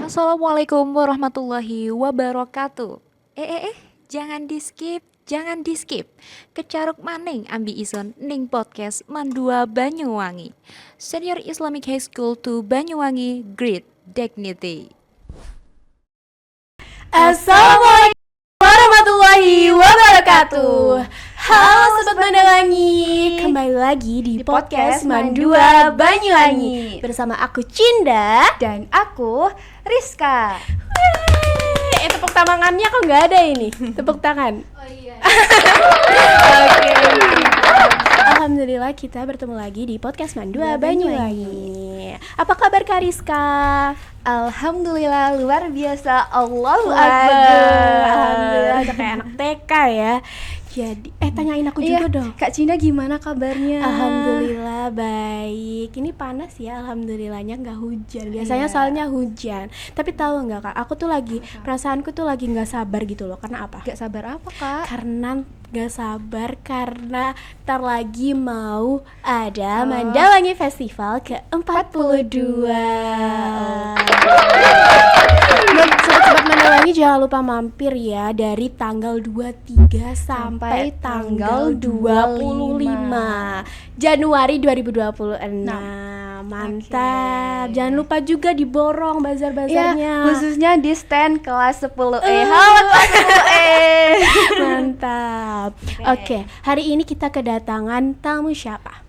Assalamualaikum warahmatullahi wabarakatuh. Jangan di-skip, jangan di-skip. Kecaruk maning ambi ison ning podcast Mandua Banyuwangi. Senior Islamic High School to Banyuwangi, Great Dignity. Assalamualaikum warahmatullahi wabarakatuh. Halo Sobat Mandawangi, kembali lagi di podcast Mandua Banyuwangi bersama aku Cinda dan aku Rizka. Tepuk tangannya kok nggak ada ini? Tepuk tangan. Oh iya. Oke. Alhamdulillah kita bertemu lagi di podcast Mandua Banyuwangi. Apa kabar Kak Rizka? Alhamdulillah luar biasa. Allahu Waduh, Akbar. alhamdulillah udah kayak anak TK ya. Jadi, tanyain aku juga dong. Kak Cinda gimana kabarnya? Alhamdulillah baik. Ini panas ya, alhamdulillahnya nggak hujan. Biasanya soalnya hujan. Tapi tahu nggak Kak, aku tuh lagi perasaanku tuh lagi nggak sabar gitu loh. Karena apa? Gak sabar apa Kak? Karena nggak sabar karena ntar lagi mau ada Mandawangi Festival ke-42. Sobat Mandawangi jangan lupa mampir ya dari tanggal 23 sampai tanggal 25 Januari 2026. Mantap. Jangan lupa juga diborong bazar-bazarnya. Khususnya di stand kelas 10E. Halo kelas 10E. Mantap. Oke, hari ini kita kedatangan tamu siapa?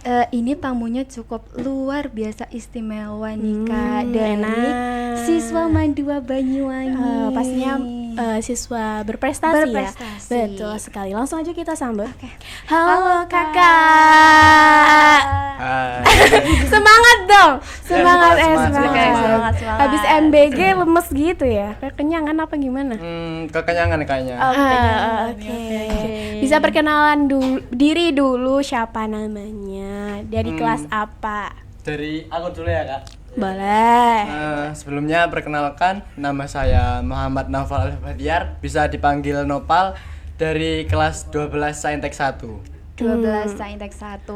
Ini tamunya cukup luar biasa istimewa nih Kak, dari enak. siswa Mandua Banyuwangi. Pastinya siswa berprestasi, Berprestasi. ya. Betul sekali. Langsung aja kita sambut. Oke. Halo kakak. Semangat dong. Semangat. Semangat. Habis MBG lemes gitu ya. Kekenyangan apa gimana? Kekenyangan kayaknya. Oke. Bisa perkenalan diri dulu, siapa namanya? Dari kelas apa? Dari aku dulu ya Kak. Boleh. Sebelumnya perkenalkan, nama saya Muhammad Naufal Al-Fatihar, bisa dipanggil Nopal, dari kelas 12 Saintek 1. 12 Saintek 1.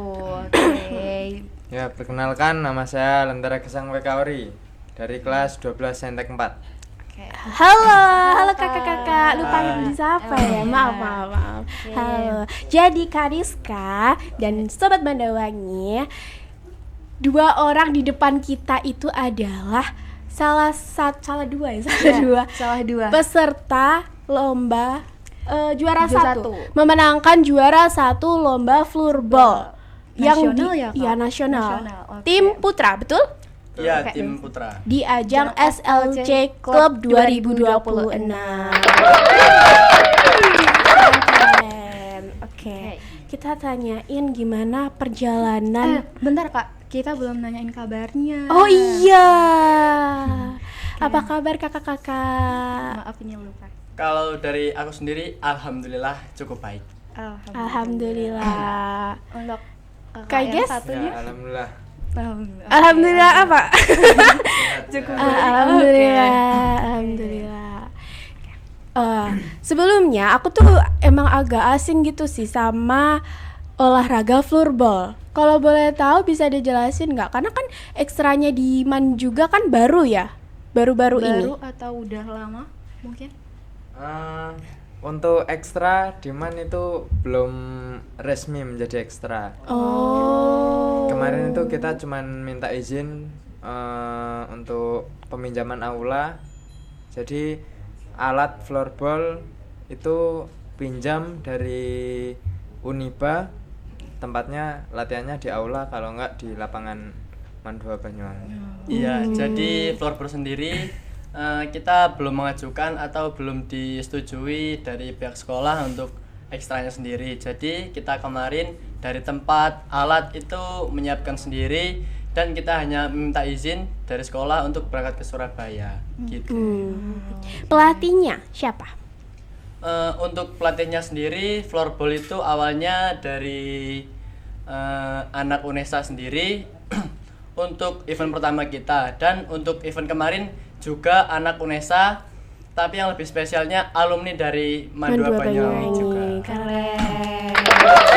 Oke. Ya, perkenalkan nama saya Lentera Gesang Wekauri dari kelas 12 Saintek 4. Halo kakak-kakak. Lupa siapa ya? Maaf. Halo. Jadi Kak Rizka dan Sobat Mandawangi, dua orang di depan kita itu adalah salah dua peserta lomba juara satu, memenangkan juara satu lomba floorball Nasional ya, Kak? Iya, nasional. Oke. Tim putra, betul? Iya, Oke. tim putra. Di ajang Ajang SLC Club 2026. Oke, kita tanyain gimana perjalanan. Bentar Kak, kita belum nanyain kabarnya. Oh iya. Apa kabar kakak-kakak? Maaf ini lupa. Kalau dari aku sendiri, alhamdulillah cukup baik. Alhamdulillah. Untuk Kak yang Ges? satunya. Ya, alhamdulillah. Alhamdulillah apa? Cukup. Alhamdulillah. Sebelumnya aku tuh emang agak asing gitu sih sama olahraga floorball. Kalau boleh tahu bisa dijelasin nggak? Karena kan ekstranya di MAN juga kan baru ya, baru ini. Baru atau udah lama mungkin? Untuk ekstra di MAN itu belum resmi menjadi ekstra. Oh. Kemarin itu kita cuman minta izin untuk peminjaman aula. Jadi alat floorball itu pinjam dari Uniba, tempatnya latihannya di aula, kalau enggak di lapangan Mandua Banyuwangi. Iya, jadi floorball sendiri kita belum mengajukan atau belum disetujui dari pihak sekolah untuk ekstranya sendiri. Jadi kita kemarin dari tempat alat itu menyiapkan sendiri dan kita hanya minta izin dari sekolah untuk berangkat ke Surabaya gitu. Pelatihnya siapa? Untuk pelatihnya sendiri, floorball itu awalnya dari anak UNESA sendiri untuk event pertama kita, dan untuk event kemarin juga anak UNESA, tapi yang lebih spesialnya alumni dari Mandua Banyuwangi juga. Keren.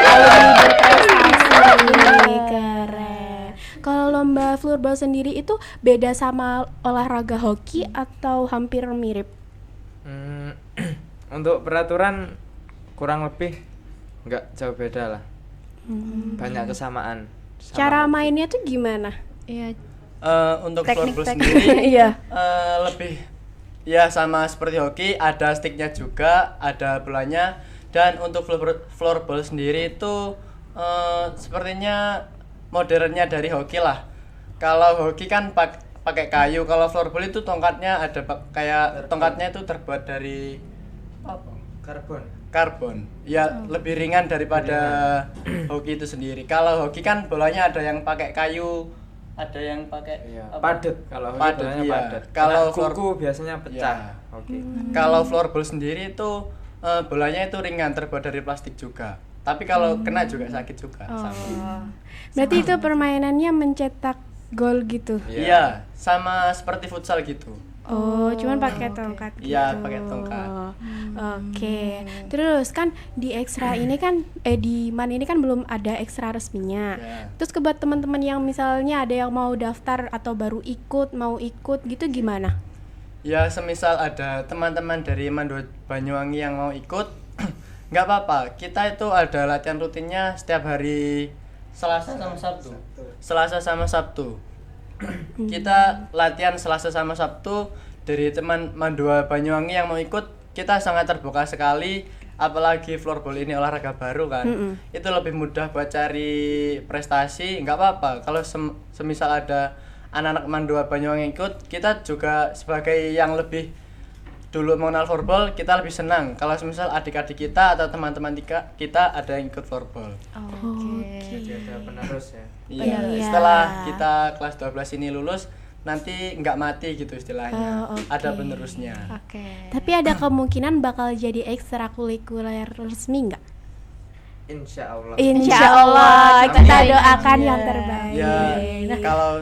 Alumni berprestasi. Keren. Kalau lomba floorball sendiri itu beda sama olahraga hoki atau hampir mirip? Untuk peraturan kurang lebih nggak jauh beda lah. Banyak kesamaan. sama Cara hoki. mainnya tuh gimana? Iya. Untuk Teknik- floorball teknik. sendiri Iya. lebih ya sama seperti hoki, ada sticknya juga, ada bolanya. Dan untuk floorball sendiri itu sepertinya modernnya dari hoki lah. Kalau hoki kan pakai kayu, kalau floorball itu tongkatnya ada kayak tongkatnya itu terbuat dari apa? Karbon. Ya lebih ringan daripada hoki itu sendiri. Kalau hoki kan bolanya ada yang pakai kayu, ada yang pakai apa? Padat. Kalau hoki Padat, bolanya iya. padat. Kalau Kena kuku biasanya pecah. Iya. Oke. Kalau floorball sendiri itu bolanya itu ringan, terbuat dari plastik juga. Tapi kalau kena juga sakit juga. Sama. Berarti itu permainannya mencetak gol gitu. Iya, sama seperti futsal gitu. Oh, cuman pakai tongkat gitu. Iya, pakai tongkat. Oke. Terus kan di ekstra ini kan di MAN ini kan belum ada ekstra resminya. Iya. Terus buat teman-teman yang misalnya ada yang mau daftar atau baru mau ikut gitu gimana? Ya, semisal ada teman-teman dari Mandua Banyuwangi yang mau ikut, nggak apa-apa. Kita itu ada latihan rutinnya setiap hari Selasa sama Sabtu. Selasa sama Sabtu. Kita latihan Selasa sama Sabtu. Dari teman Mandua Banyuwangi yang mau ikut, kita sangat terbuka sekali. Apalagi floorball ini olahraga baru kan. Itu lebih mudah buat cari prestasi. Nggak apa-apa. Kalau semisal ada anak-anak Mandua Banyuwangi ikut, kita juga sebagai yang lebih dulu mengenal floorball, kita lebih senang kalau semisal adik-adik kita atau teman-teman kita ada yang ikut floorball. Jadi ada penerus ya. Iya, Iya. setelah kita kelas 12 ini lulus, nanti nggak mati gitu istilahnya. Oh, oke. Ada penerusnya. Oke. Tapi ada kemungkinan bakal jadi ekstrakurikuler resmi nggak? Insya Allah. Insya Allah, kita Amin. doakan Iya. yang terbaik. Ya, kalau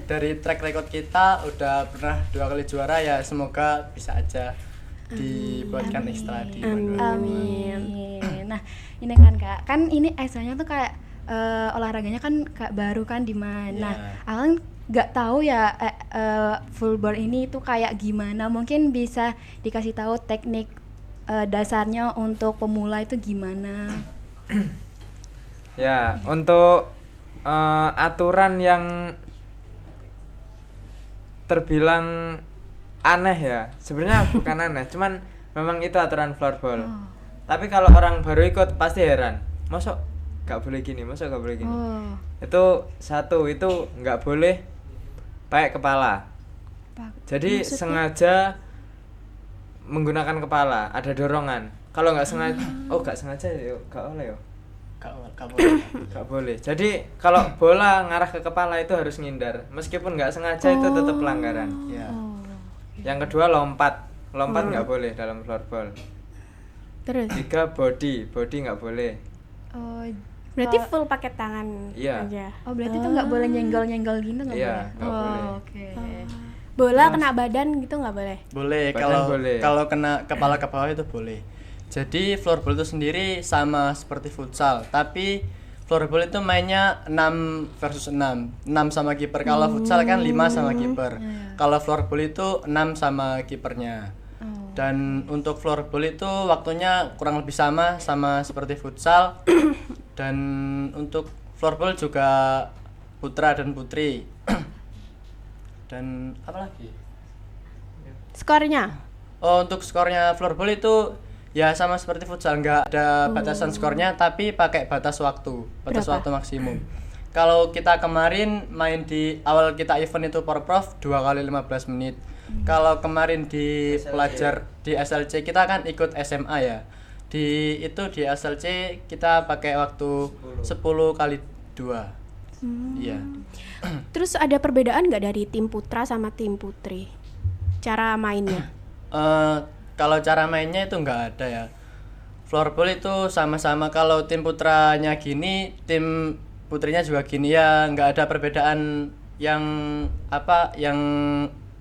dari track record kita udah pernah 2 kali juara, ya semoga bisa aja dibuatkan ekstra di Mandua. Amin. Nah, ini kan Kak, kan ini ekstranya tuh kayak olahraganya kan kayak baru kan di mana. Nah, Iya. aku kan nggak tahu ya fullboard ini tuh kayak gimana. Mungkin bisa dikasih tahu teknik dasarnya untuk pemula itu gimana? Ya, untuk aturan yang terbilang aneh ya, sebenarnya bukan aneh, cuman memang itu aturan floorball. Tapi kalau orang baru ikut pasti heran, masuk gak boleh gini, masuk gak boleh gini. Oh. Itu satu, itu nggak boleh pakai kepala. Jadi sengaja menggunakan kepala, ada dorongan. Kalau nggak sengaja, nggak sengaja ya nggak boleh ya. Nggak boleh. Nggak boleh. Jadi kalau bola ngarah ke kepala itu harus ngindar. Meskipun nggak sengaja itu tetap pelanggaran. Ya. Yang kedua lompat nggak boleh dalam floorball. Terus 3 body nggak boleh. Oh, berarti full pakai tangan Iya. aja. oh berarti tuh nggak boleh nyenggol-nyenggol gitu nggak Iya, boleh? nggak boleh. Oke. Bola kena badan gitu nggak boleh. Boleh, Badan boleh. kalau kena kepala ke bawah itu boleh. Jadi floorball itu sendiri sama seperti futsal, tapi floorball itu mainnya 6 versus 6. 6 sama kiper. Kalau futsal kan 5 sama kiper. Kalau floorball itu 6 sama kipernya. Dan untuk floorball itu waktunya kurang lebih sama seperti futsal. Dan untuk floorball juga putra dan putri. Dan apa lagi? Skornya? Oh, untuk skornya floorball itu ya sama seperti futsal, nggak ada batasan skornya, tapi pakai batas waktu Berapa? waktu maksimum. Kalau kita kemarin main di awal kita event itu Porprov 2 kali 15 menit. Kalau kemarin di pelajar di SLC kita kan ikut SMA ya. Di SLC kita pakai waktu 10 kali 2. Iya. Terus ada perbedaan nggak dari tim putra sama tim putri? Cara mainnya? Kalau cara mainnya itu nggak ada ya. Floorball itu sama-sama, kalau tim putranya gini, tim putrinya juga gini, ya nggak ada perbedaan yang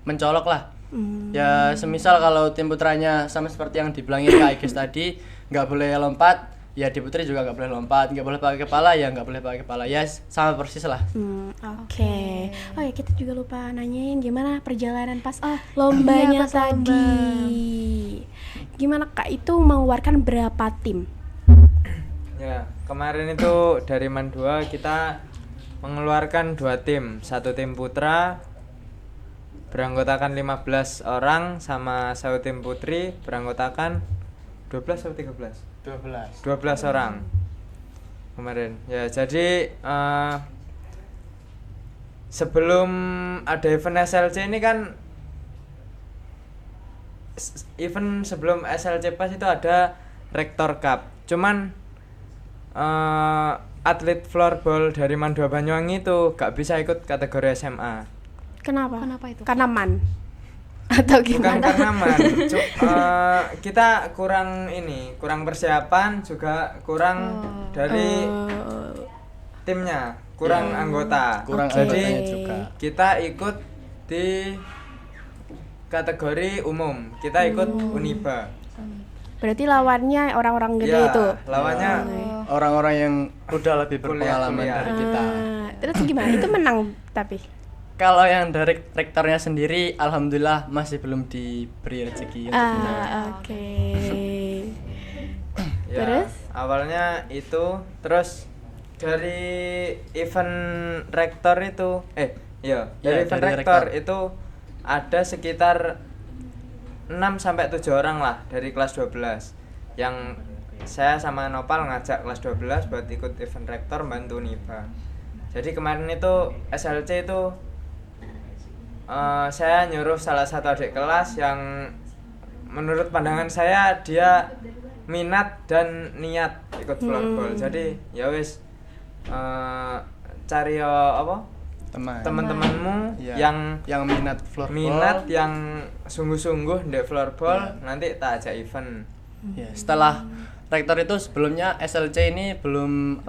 mencolok lah. Ya semisal kalau tim putranya sama seperti yang dibilangin Kak Igis tadi, nggak boleh lompat. ya di putri juga nggak boleh lompat, nggak boleh pakai kepala, ya nggak boleh pakai kepala, ya sama persis lah. Oke. Oh ya, kita juga lupa nanyain gimana perjalanan pas iya, lombanya pas lomba. tadi. Gimana Kak itu mengeluarkan berapa tim? Ya, kemarin itu dari Man 2 kita mengeluarkan 2 tim. Satu tim putra beranggotakan 15 orang sama satu tim putri beranggotakan 12 atau 13? 12 orang kemarin. Ya, jadi sebelum ada event SLC ini kan event sebelum SLC pas itu ada Rector Cup. Cuman atlet floorball dari Man 2 Banyuwangi itu gak bisa ikut kategori SMA. Kenapa? Kenapa itu? Karena man atau Bukan gimana? karena man, kita kurang persiapan, juga kurang dari timnya, kurang anggota. Kurang Oke. anggotanya juga. Kita ikut di kategori umum, kita ikut Uniba. Berarti lawannya orang-orang gede Ya, itu. lawannya Orang-orang yang udah lebih berpengalaman Kuliah. dari kita. Terus gimana? Itu menang tapi. Kalau yang dari rektornya sendiri, alhamdulillah masih belum diberi rezeki untuk menang. Oke. ya, Terus? awalnya itu, terus dari event rektor itu dari event dari rektor rektor. itu ada sekitar 6 sampai 7 orang lah dari kelas 12 yang saya sama Nopal ngajak kelas 12 buat ikut event rektor bantu Niba. Jadi kemarin itu SLC itu saya nyuruh salah satu adik kelas yang menurut pandangan saya dia minat dan niat ikut floorball. Jadi ya wis cari teman-temanmu Iya, yang minat floorball. minat yang sungguh-sungguh di floorball, nanti tak ajak event. Ya, setelah rektor itu sebelumnya SLC ini belum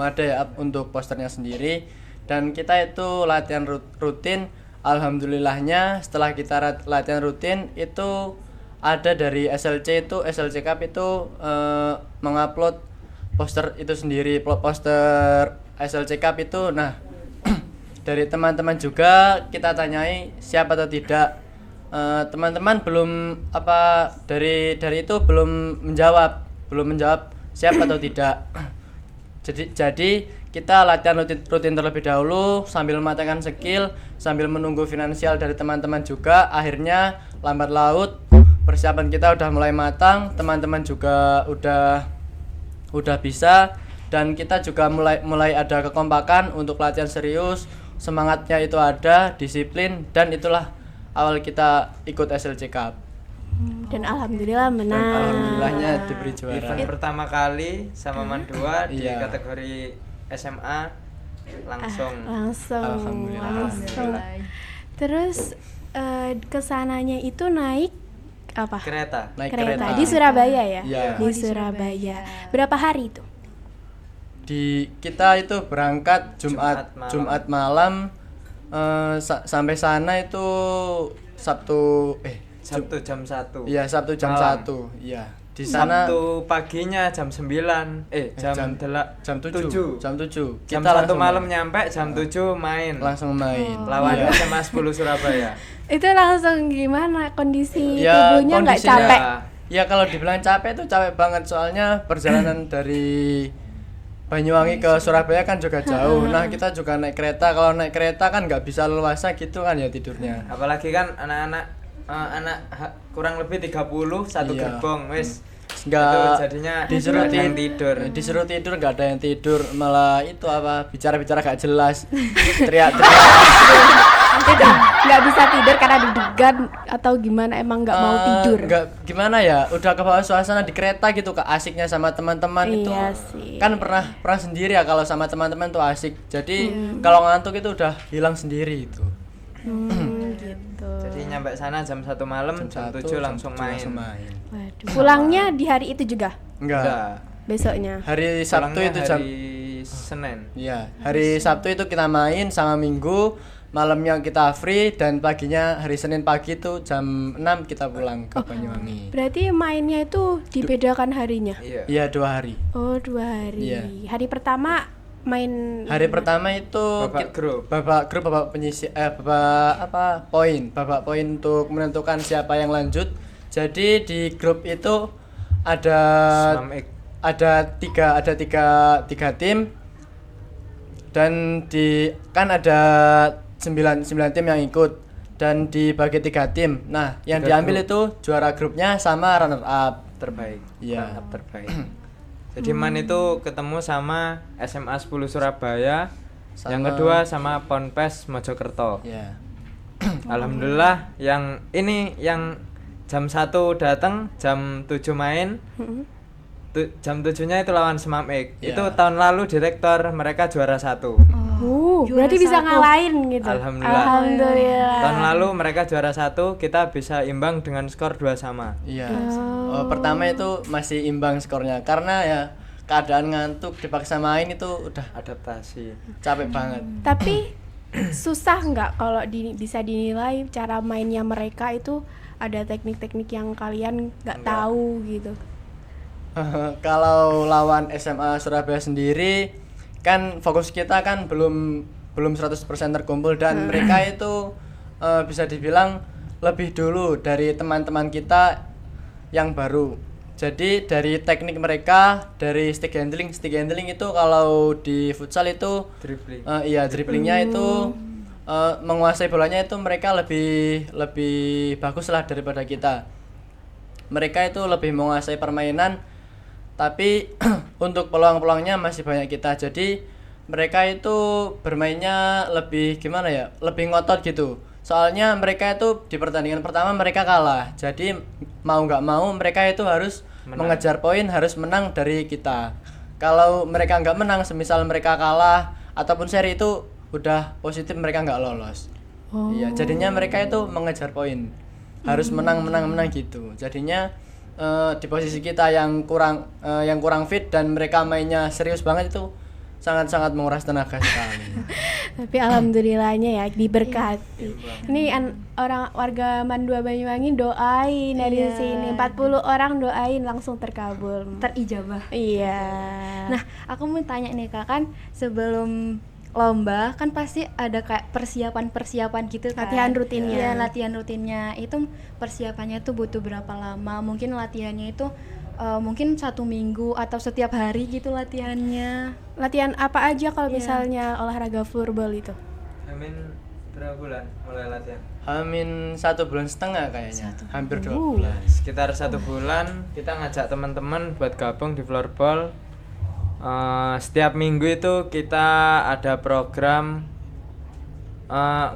ada ya untuk posternya sendiri, dan kita itu latihan rutin. Alhamdulillahnya setelah kita latihan rutin itu ada dari SLC Cup itu mengupload poster itu sendiri, poster SLC Cup itu. Nah, dari teman-teman juga kita tanyai siapa atau tidak. Teman-teman belum dari itu belum menjawab siapa atau tidak. Jadi kita latihan rutin terlebih dahulu sambil mematangkan skill, sambil menunggu finansial dari teman-teman juga. Akhirnya lambat laut persiapan kita udah mulai matang, teman-teman juga udah bisa, dan kita juga mulai ada kekompakan untuk latihan serius. Semangatnya itu ada, disiplin, dan itulah awal kita ikut SLC Cup. Dan alhamdulillah menang. Dan alhamdulillahnya diberi juara. Event pertama kali sama Man 2 di Iya. kategori SMA langsung. Alhamdulillah. Langsung. Terus kesananya itu naik apa? Kereta. Naik Kereta di Surabaya ya? Iya. Di Surabaya. Berapa hari itu? Kita itu berangkat Jumat malam, sampai sana itu Sabtu jam 1. Iya, Sabtu jam Malam. 1. Iya. Di sana Sabtu paginya jam 9. Jam 7. Jam 7. Jam Kita 1 langsung malam nyampe, jam 7 main. langsung main. Lawannya Iya. SMA 10 Surabaya. Itu langsung gimana kondisi Ya, tubuhnya nggak kondisinya- capek? Ya kalau dibilang capek itu capek banget, soalnya perjalanan dari Banyuwangi ke Surabaya kan juga jauh. Nah, kita juga naik kereta. Kalau naik kereta kan nggak bisa leluasa gitu kan ya tidurnya. Apalagi kan anak-anak kurang lebih 30 satu Iya. gerbong wis. Nggak Itu jadinya disuruh nggak ada yang tidur. Disuruh tidur nggak ada yang tidur, malah itu bicara-bicara gak jelas. Teriak-teriak. Itu nggak bisa tidur karena deg-degan atau gimana, emang nggak mau tidur? Nggak, gimana ya, udah kebawa suasana di kereta gitu, Kak, asiknya sama teman-teman itu. Iya sih. Kan pernah sendiri ya kalau sama teman-teman tuh asik. Jadi kalau ngantuk itu udah hilang sendiri itu. Gitu. Jadi nyampe sana jam 1 malam, jam 7 langsung main. Waduh. Pulangnya di hari itu juga? Enggak. Besoknya? Hari Sabtu Pulangnya itu jam hari Senin. Iya, hari Sabtu itu kita main sama Minggu. malamnya kita free dan paginya hari Senin pagi itu jam 6 kita pulang ke Banyuwangi. Berarti mainnya itu dibedakan harinya. Iya. Iya 2 hari. Oh, 2 hari. Iya. Hari pertama main Hari pertama itu Babak grup. babak penyisi babak poin untuk menentukan siapa yang lanjut. Jadi di grup itu ada Smam X. ada tiga tim dan ada 9 tim yang ikut dan dibagi 3 tim. Nah, yang 3 diambil itu juara grupnya sama runner up. Terbaik. Iya. Mantap, terbaik. Jadi Man itu ketemu sama SMA 10 Surabaya, yang Sama- kedua sama Ponpes Mojokerto. Ya. Alhamdulillah yang jam 1 datang, jam 7 main. Jam 7-nya itu lawan Smam X. Iya. Itu tahun lalu direktor mereka juara 1. berarti bisa ngalahin gitu. Alhamdulillah. Alhamdulillah. Tahun lalu mereka juara 1, kita bisa imbang dengan skor 2-2. Iya. Pertama itu masih imbang skornya karena ya keadaan ngantuk dipaksa main itu udah Adaptasi. capek banget. Tapi susah nggak kalau bisa dinilai cara mainnya mereka itu ada teknik-teknik yang kalian nggak tahu gitu. Kalau lawan SMA Surabaya sendiri kan fokus kita kan belum 100% terkumpul dan mereka itu bisa dibilang lebih dulu dari teman-teman kita yang baru. Jadi dari teknik mereka, dari stick handling itu kalau di futsal itu Dribbling. dribblingnya itu menguasai bolanya itu mereka lebih bagus lah daripada kita. Mereka itu lebih menguasai permainan, tapi untuk peluang-peluangnya masih banyak kita. Jadi mereka itu bermainnya lebih gimana ya? Lebih ngotot gitu. Soalnya mereka itu di pertandingan pertama mereka kalah. Jadi mau nggak mau mereka itu harus mengejar poin, harus menang dari kita. Kalau mereka nggak menang, semisal mereka kalah ataupun seri itu udah positif mereka nggak lolos. Iya, jadinya mereka itu mengejar poin. Harus menang gitu. Jadinya di posisi kita yang kurang fit dan mereka mainnya serius banget itu sangat-sangat menguras tenaga sekali. Tapi alhamdulillahnya ya diberkati. Ini orang warga Mandua Banyuwangi doain dari Iya. sini 40 orang doain langsung terkabul. Terijabah. Iya. Nah, aku mau tanya nih Kak, kan sebelum lomba kan pasti ada kayak persiapan gitu kan. Latihan rutinnya. Iya, latihan rutinnya. Itu persiapannya tuh butuh berapa lama? Mungkin latihannya itu mungkin 1 minggu atau setiap hari gitu latihannya. Latihan apa aja kalau Iya. misalnya olahraga floorball itu? Amin berapa bulan mulai latihan? Hamin 1,5 bulan kayaknya. Hampir 2 bulan. Sekitar 1 bulan kita ngajak teman-teman buat gabung di floorball. Setiap minggu itu kita ada program.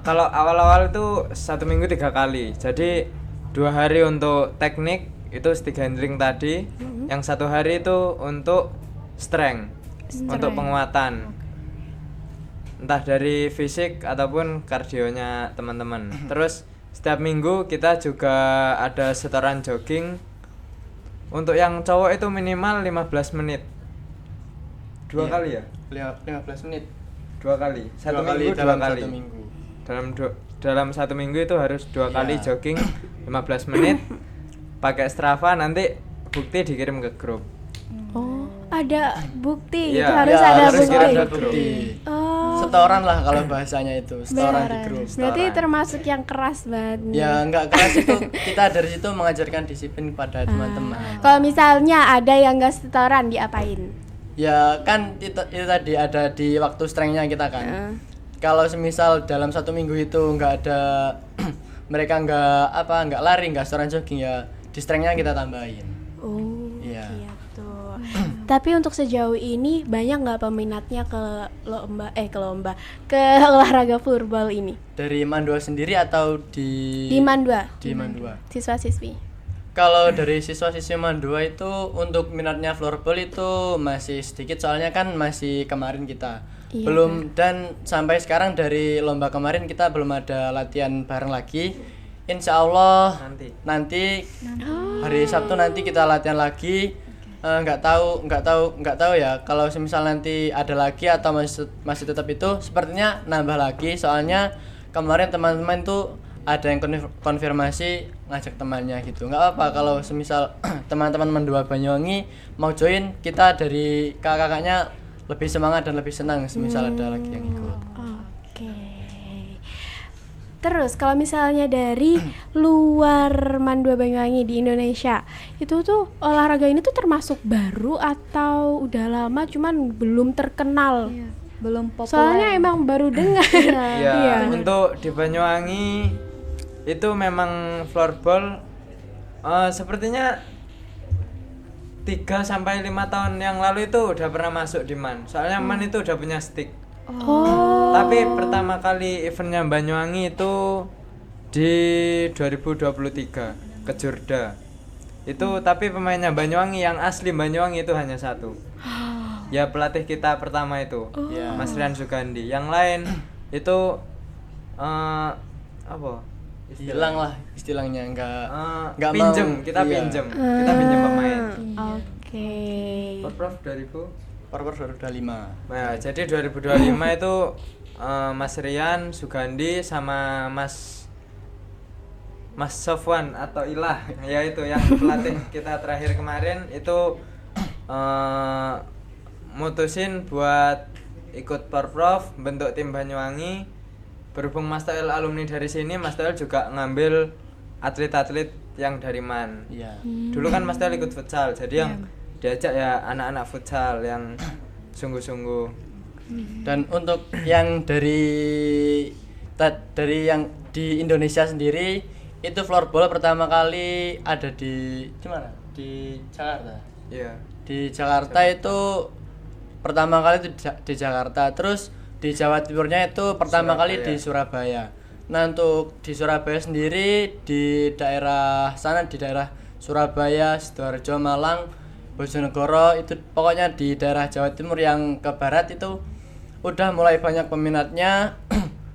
Kalau awal-awal itu 1 minggu 3 kali. Jadi 2 hari untuk teknik itu stick handling tadi, yang 1 hari itu untuk strength. Untuk penguatan. Entah dari fisik ataupun kardionya teman-teman. Terus setiap minggu kita juga ada setoran jogging. Untuk yang cowok itu minimal 15 menit. 2 Iya. kali ya? 15 menit. 2 kali. 1 2 minggu 2 dalam kali. 1 minggu. Dalam 1 minggu itu harus 2 kali Iya. jogging 15 menit. Pakai Strava, nanti bukti dikirim ke grup. Oh, ada bukti Iya. itu harus Ya, ada harus bukti. ada bukti. Oh, Setoran lah kalau bahasanya itu, setoran di grup. berarti setoran. termasuk yang keras banget. Ya nggak keras itu, kita dari situ mengajarkan disiplin kepada teman-teman. Kalau misalnya ada yang nggak setoran diapain? Ya kan itu tadi ada di waktu strength-nya kita kan. Kalau semisal dalam 1 minggu itu nggak ada mereka nggak lari, nggak setoran jogging, ya di strength-nya kita tambahin. Oh, Iya. gitu. Tapi untuk sejauh ini banyak nggak peminatnya ke olahraga floorball ini Dari Mandua sendiri atau di di Mandua, di Mandua? siswa-siswi? Kalau dari siswa-siswi Mandua itu untuk minatnya floorball itu masih sedikit, soalnya kan masih kemarin kita Iya, belum, dan sampai sekarang dari lomba kemarin kita belum ada latihan bareng lagi. Insya Allah nanti hari Sabtu nanti kita latihan lagi. Nggak tahu ya kalau semisal nanti ada lagi atau masih tetap itu, sepertinya nambah lagi, soalnya kemarin teman-teman tuh ada yang konfirmasi ngajak temannya gitu. Nggak apa kalau semisal teman-teman Mendua Banyuwangi mau join, kita dari kakak-kakaknya lebih semangat dan lebih senang semisal ada lagi yang ikut. Oke. Terus kalau misalnya dari luar Mandua Banyuwangi di Indonesia, itu tuh olahraga ini tuh termasuk baru atau udah lama cuman belum terkenal? Iya, belum populer. Soalnya emang baru dengar. Ya, untuk di Banyuwangi itu memang floorball sepertinya 3 sampai 5 tahun yang lalu itu udah pernah masuk di MAN. Soalnya MAN itu udah punya stick. Oh. Tapi pertama kali eventnya Banyuwangi itu di 2023 ke Jurda. Itu tapi pemainnya Banyuwangi yang asli Banyuwangi itu hanya 1. Ya pelatih kita pertama itu, Iya. Mas Rian Sugandi. Yang lain itu apa? Hilang lah istilahnya, nggak Pinjem, mau. kita Iya. pinjem. Kita pinjem pemain. Oke. Prof 2000. Perpor 2025. Nah, jadi 2025 itu Mas Rian Sugandi sama Mas Sofwan atau Ilah, ya itu yang pelatih kita terakhir kemarin itu mutusin buat ikut Porprov, bentuk tim Banyuwangi. Berhubung Mas Toel alumni dari sini, Mas Toel juga ngambil atlet-atlet yang dari MAN. Iya. Dulu kan Mas Toel ikut futsal, jadi yang diajak ya anak-anak futsal yang sungguh-sungguh. Dan untuk yang dari yang di Indonesia sendiri itu floorball pertama kali ada di mana? Di Jakarta. Iya. Di Jakarta itu pertama kali itu di Jakarta. Terus di Jawa Timurnya itu pertama kali di Surabaya. Nah, untuk di Surabaya sendiri di daerah sana, di daerah Surabaya, Sidoarjo, Malang, Bojonegoro, itu pokoknya di daerah Jawa Timur yang ke barat itu udah mulai banyak peminatnya.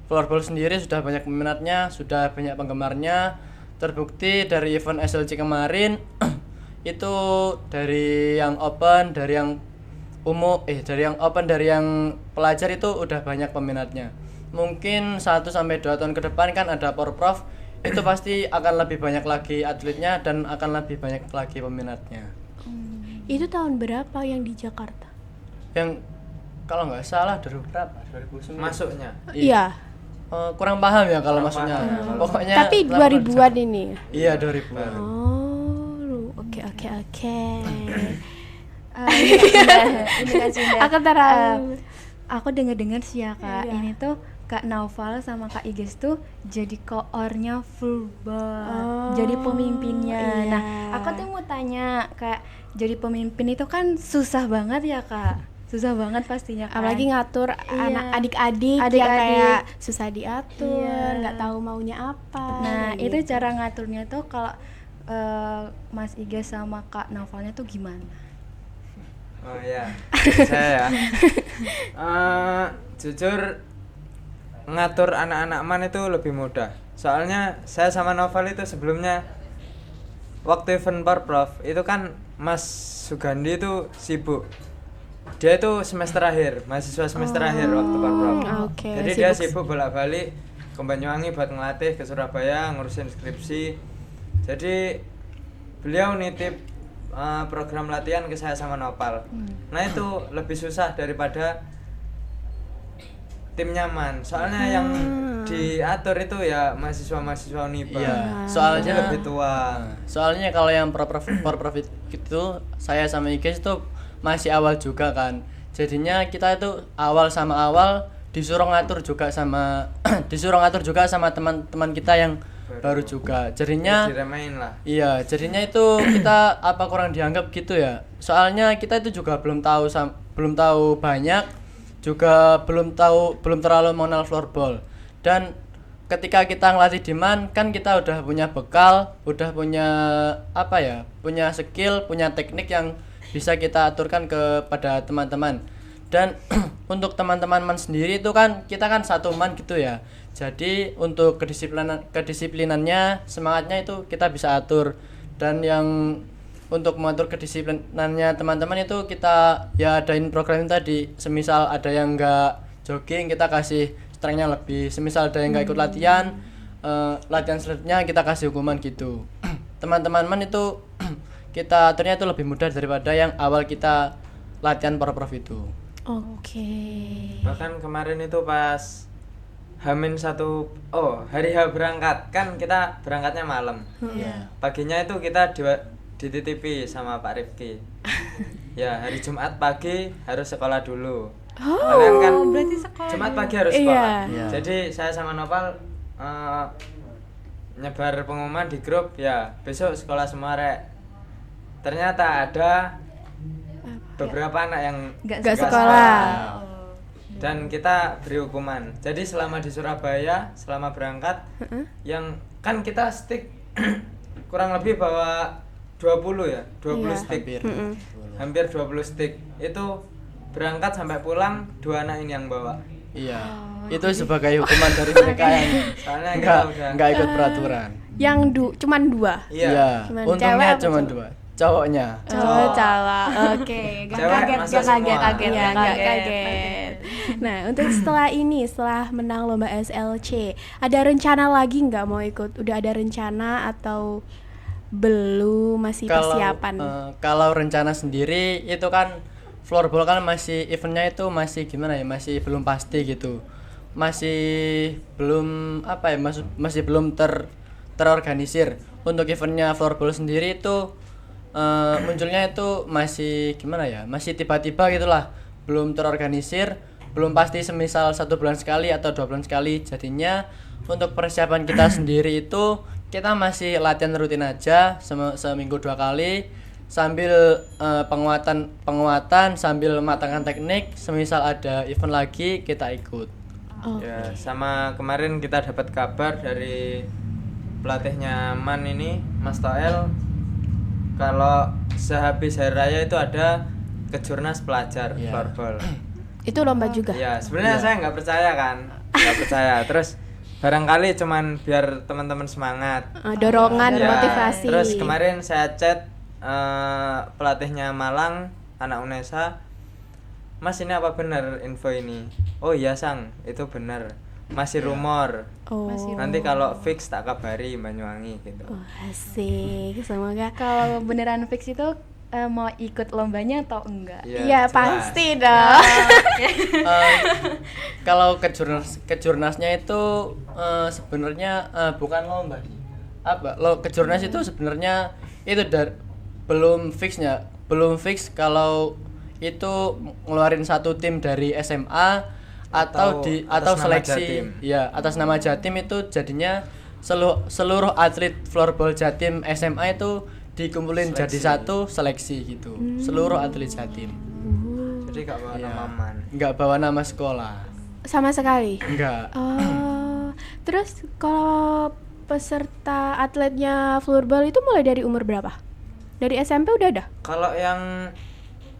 Floorball sendiri sudah banyak peminatnya, sudah banyak penggemarnya. Terbukti dari event SLC kemarin itu dari yang open, dari yang dari yang open, dari yang pelajar itu udah banyak peminatnya. Mungkin 1 sampai 2 tahun ke depan kan ada Porprov, itu pasti akan lebih banyak lagi atletnya dan akan lebih banyak lagi peminatnya. Itu tahun berapa yang di Jakarta? Yang kalau nggak salah 2009 Masuknya. Iya. Kurang paham ya kalau Kurang maksudnya. paham ya, Pokoknya Tapi 2000-an ini. Iya, 2000-an. Oh, oke. Ini Kak Cinda. Aku terang. Aku dengar sih ya Kak, Iya. ini tuh Kak Naufal sama Kak Iges tuh jadi koornya floorball, jadi pemimpinnya. iya. Nah, aku tuh mau tanya, Kak, jadi pemimpin itu kan susah banget ya Kak, susah banget pastinya kan. Apalagi ngatur Iya. anak adik-adik yang Adik-adik. kayak susah diatur, Iya. nggak tahu maunya apa. Nah, kayak itu gitu. cara ngaturnya tuh kalau Mas Iges sama Kak Naufalnya tuh gimana? Oh ya, saya ya. Jujur ngatur anak-anak MAN itu lebih mudah. Soalnya saya sama Novel itu sebelumnya waktu event Porprov itu kan Mas Sugandi itu sibuk. Dia itu semester akhir, mahasiswa semester akhir waktu Porprov. Oke, Jadi dia sibuk bolak-balik ke Banyuwangi buat ngelatih, ke Surabaya ngurusin skripsi. Jadi beliau nitip program latihan ke saya sama Nopal. Nah itu lebih susah daripada tim nyaman. Soalnya yang diatur itu ya mahasiswa-mahasiswa Uniba. Iya, Jadi soalnya lebih tua. Soalnya kalau yang Porprov itu saya sama Iges itu masih awal juga kan. Jadinya kita itu awal disuruh ngatur juga sama teman-teman kita yang baru juga. Jadinya diremehin lah. iya, jadinya itu kita apa kurang dianggap gitu ya. Soalnya kita itu juga belum tahu banyak, juga belum terlalu mengenal floorball. Dan ketika kita ngelatih di MAN kan kita udah punya bekal, udah punya punya skill, punya teknik yang bisa kita aturkan kepada teman-teman. Dan untuk teman-teman MAN sendiri itu kan kita kan satu MAN gitu ya. Jadi untuk kedisiplinannya, semangatnya itu kita bisa atur. Dan yang untuk mengatur kedisiplinannya teman-teman itu kita ya adain program tadi. Semisal ada yang enggak jogging, kita kasih strength-nya lebih. Semisal ada yang nggak ikut latihan, latihan selanjutnya kita kasih hukuman gitu. Teman-teman itu kita aturnya itu lebih mudah daripada yang awal kita latihan prof itu. Oke. Bahkan kemarin itu pas hari H berangkat kan kita berangkatnya malam. Iya. Paginya itu kita dititipi sama Pak Rifki. Ya, hari Jumat pagi harus sekolah dulu. Kalian kan berarti sekolah Jumat dulu. pagi harus sekolah. Iya. Jadi saya sama Nopal nyebar pengumuman di grup, ya besok sekolah semua rek. Ternyata ada beberapa anak yang Nggak sekolah. dan kita beri hukuman. Jadi selama di Surabaya, selama berangkat, yang kan kita stick kurang lebih bawa 20 ya, 20 stick. Hampir 20 stick. Itu berangkat sampai pulang 2 anak ini yang bawa. Iya. Itu sebagai hukuman dari mereka yang Soalnya kita udah nggak ikut peraturan. Yang cuman 2. iya. Cuman Untungnya cewek apa cuma cowok? 2. Cowoknya. Oh, cowok. Oke, gak Cewek kaget, masuk gak kaget, semua. ya, gak kaget. Nah, untuk setelah menang lomba SLC, ada rencana lagi nggak mau ikut? Udah ada rencana atau belum, masih persiapan? Kalau rencana sendiri itu kan floorball kan masih eventnya itu masih gimana ya, masih belum pasti gitu, masih belum apa ya, masih belum terorganisir. Untuk eventnya floorball sendiri itu munculnya itu masih gimana ya, masih tiba-tiba gitulah, belum terorganisir, belum pasti semisal 1 bulan sekali atau 2 bulan sekali. Jadinya untuk persiapan kita sendiri itu kita masih latihan rutin aja, seminggu 2 kali, sambil penguatan sambil matangkan teknik. Semisal ada event lagi kita ikut. Ya, sama kemarin kita dapat kabar dari pelatihnya MAN ini, Mas Toel, kalau sehabis hari raya itu ada kejurnas pelajar Iya. floorball. Itu lomba juga? Ya, sebenarnya saya nggak percaya kan, nggak percaya. Terus barangkali cuman biar teman-teman semangat. Dorongan, Ya, motivasi. Terus kemarin saya chat pelatihnya Malang, anak UNESA, Mas ini apa benar info ini? Oh iya Sang, itu benar. Masih rumor. Oh, Nanti kalau fix tak kabari Banyuwangi gitu. asik. Semoga Kalau beneran fix itu mau ikut lombanya atau enggak? ya jelas. pasti dong. Kalau kejurnasnya itu sebenarnya bukan lomba sih. Kejurnas itu sebenarnya itu belum fix kalau itu ngeluarin satu tim dari SMA atau atas nama seleksi. Jatim. Ya, atas nama Jatim itu jadinya seluruh atlet floorball Jatim SMA itu dikumpulin Seleksi. jadi satu seleksi gitu. Seluruh atlet Jatim. Jadi gak bawa Iya. nama MAN. Nggak bawa nama sekolah. Sama sekali. Enggak. Oh, terus kalau peserta atletnya floorball itu mulai dari umur berapa? Dari SMP udah ada? Kalau yang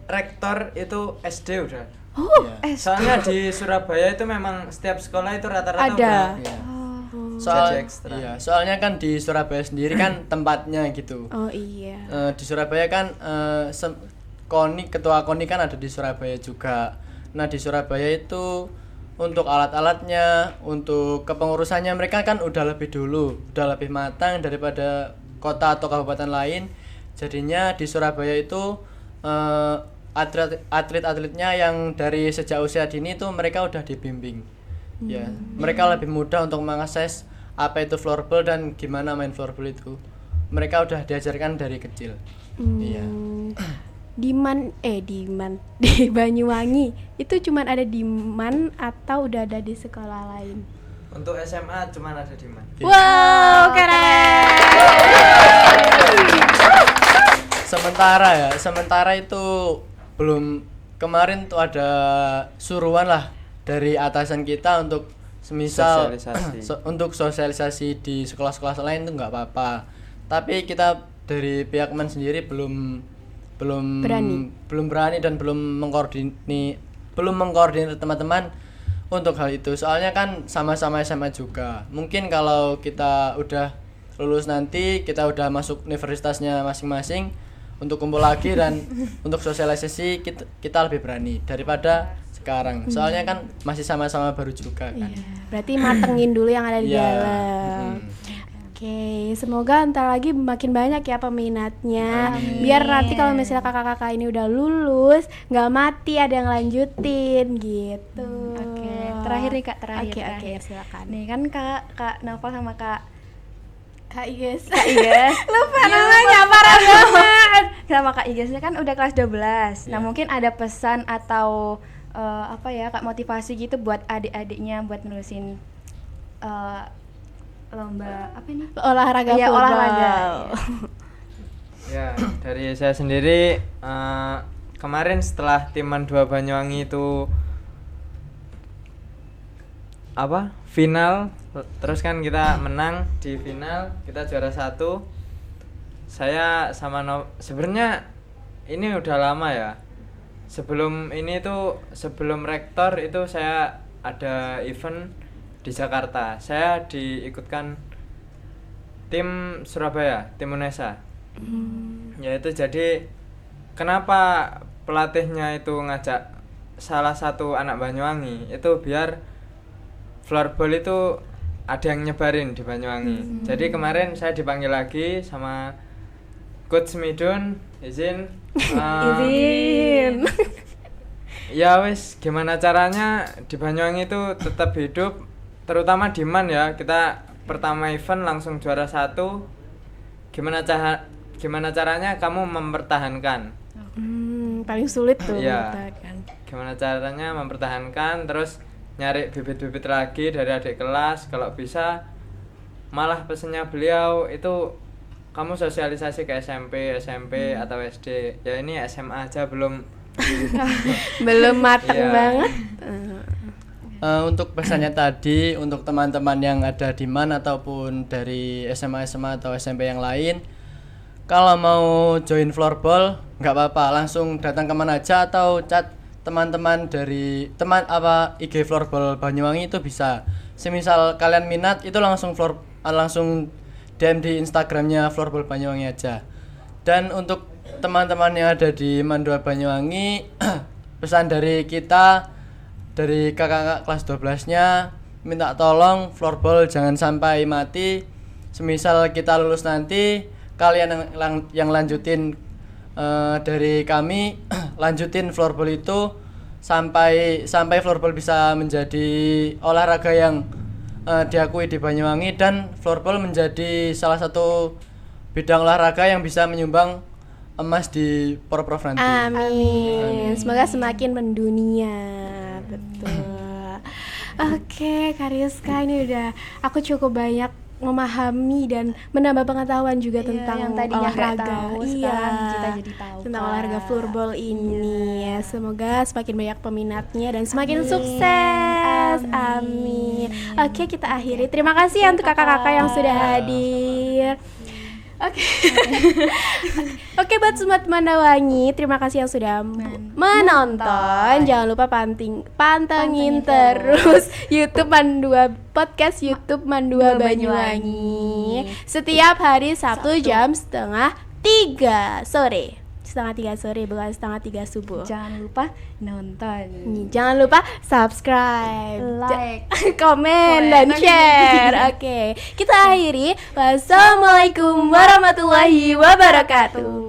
rektor itu SD udah. Oh, Iya. Soalnya di Surabaya itu memang setiap sekolah itu rata-rata Ada. udah Iya. jadi ekstra. Iya, soalnya kan di Surabaya sendiri kan tempatnya gitu. oh iya. Di Surabaya kan ketua KONI kan ada di Surabaya juga. Nah, di Surabaya itu untuk alat-alatnya, untuk kepengurusannya mereka kan udah lebih matang daripada kota atau kabupaten lain. Jadinya di Surabaya itu atlet-atletnya yang dari sejak usia dini itu mereka udah dibimbing. Ya, mereka lebih mudah untuk mengakses apa itu floorball dan gimana main floorball itu. Mereka udah diajarkan dari kecil. Iya. Di Banyuwangi itu cuman ada di MAN atau udah ada di sekolah lain? Untuk SMA cuman ada di MAN. Wow, keren. Sementara itu belum, kemarin tuh ada suruhan lah dari atasan kita untuk semisal Sosialisasi. untuk sosialisasi di sekolah-sekolah lain itu nggak apa-apa. Tapi kita dari pihak MAN sendiri belum berani dan belum mengkoordinir teman-teman untuk hal itu. Soalnya kan sama-sama SMA juga. Mungkin kalau kita udah lulus nanti, kita udah masuk universitasnya masing-masing, untuk kumpul lagi dan untuk sosialisasi kita lebih berani daripada sekarang. Soalnya kan masih sama-sama baru juga kan. Berarti matengin dulu yang ada di Iya. dalam. Oke, semoga ntar lagi makin banyak ya peminatnya. Biar nanti kalau misalnya kakak-kakak ini udah lulus, nggak mati, ada yang lanjutin gitu. Oke, terakhir nih Kak, terakhir. Oke, silakan. Nih kan Kak Nova sama Kak Iges. Iges. Lupa namanya, parah banget. Sama Kak Igesnya kan udah kelas 12. Nah, Iya. mungkin ada pesan atau apa ya, Kak, motivasi gitu buat adik-adiknya buat nulisin lomba apa ini? Olahraga Iya, futsal. olahraga. Ya, dari saya sendiri kemarin setelah tim Man 2 Banyuwangi itu final, terus kan kita menang di final, kita juara 1. Saya sama sebenarnya ini udah lama ya. Sebelum rektor itu saya ada event di Jakarta. Saya diikutkan tim Surabaya, tim UNESA. Ya itu jadi kenapa pelatihnya itu ngajak salah satu anak Banyuwangi itu biar floorball itu ada yang nyebarin di Banyuwangi. Jadi kemarin saya dipanggil lagi sama Coach Midun, izin. Ya wis, gimana caranya di Banyuwangi itu tetap hidup, terutama di MAN ya. Kita pertama event langsung juara 1. Gimana caranya kamu mempertahankan? Paling sulit tuh. Iya. kan. Gimana caranya mempertahankan, terus nyari bibit-bibit lagi dari adik kelas. Kalau bisa malah pesennya beliau itu kamu sosialisasi ke SMP atau SD. Ya ini SMA aja belum Belum mateng Iya. banget. Untuk pesannya tadi untuk teman-teman yang ada di MAN ataupun dari SMA atau SMP yang lain, kalau mau join floorball nggak apa-apa, langsung datang ke MAN aja atau chat teman-teman dari IG floorball Banyuwangi itu bisa. Semisal kalian minat itu langsung DM di Instagramnya floorball Banyuwangi aja. Dan untuk teman-teman yang ada di MAN 2 Banyuwangi, pesan dari kita, dari kakak kelas 12-nya, minta tolong floorball jangan sampai mati. Semisal kita lulus nanti, kalian yang lanjutin dari kami lanjutin floorball itu sampai floorball bisa menjadi olahraga yang diakui di Banyuwangi, dan floorball menjadi salah satu bidang olahraga yang bisa menyumbang emas di Porprov nanti. Amin. Semoga semakin mendunia. Betul. Oke, Kariska, ini udah aku cukup banyak memahami dan menambah pengetahuan juga tentang yang tadinya nggak olahraga. tahu, sekarang kita jadi tahu, tentang Kak. olahraga floorball ini. Semoga semakin banyak peminatnya dan semakin sukses. Amin. Oke, kita akhiri. Terima kasih ya untuk kakak-kakak yang sudah hadir. Oke. Oke, buat semua teman Dawangi, terima kasih yang sudah menonton. Jangan lupa pantengin terus YouTube Man 2 podcast YouTube Man 2 Banyuwangi. Setiap hari Sabtu jam 2:30 sore. 2:30 sore, bukan 2:30 subuh. Jangan lupa nonton. Jangan lupa subscribe, Like. komen dan share. Oke, kita akhiri. Wassalamualaikum warahmatullahi wabarakatuh.